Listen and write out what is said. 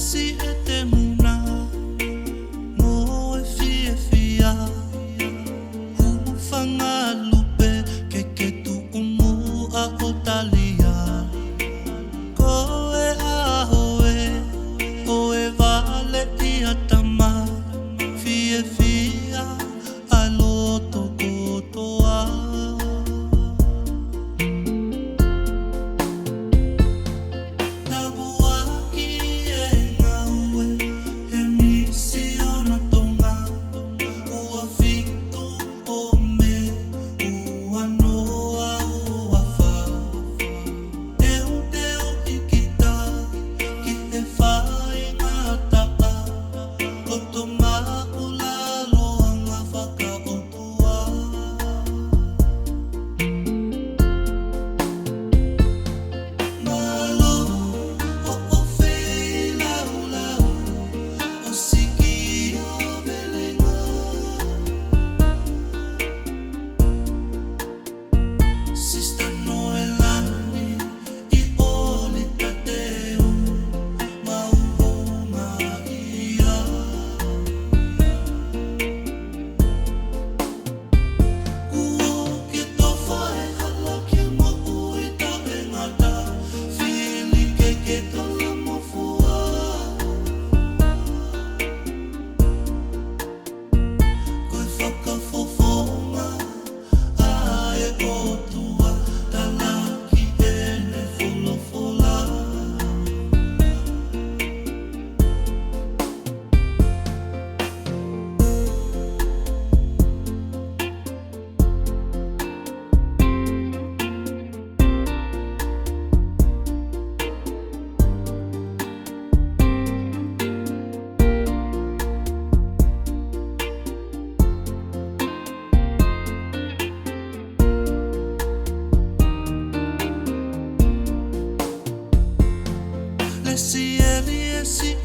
si etemuna Ngaue Fiefia Fangalupe keketu umu a otalia Koe ahoe oe vale ia tama Fiefia aloto kotoa Nabuaki e ngaue he misi ona tonga Ua fitu o me ua noa ua fa Teu ikita ki te whae ngata O tonga ulalo anga whakaotua Malo o fei lau lau Osikiavelenga Sister Noelani I Olita Teu Mauhonga ia Kuo ki to whae hala ki mo ui tawe ngata Whili ke to lamo fua Koe whakafofonga Ae o tua Talaki ene wholofola Lesieli e si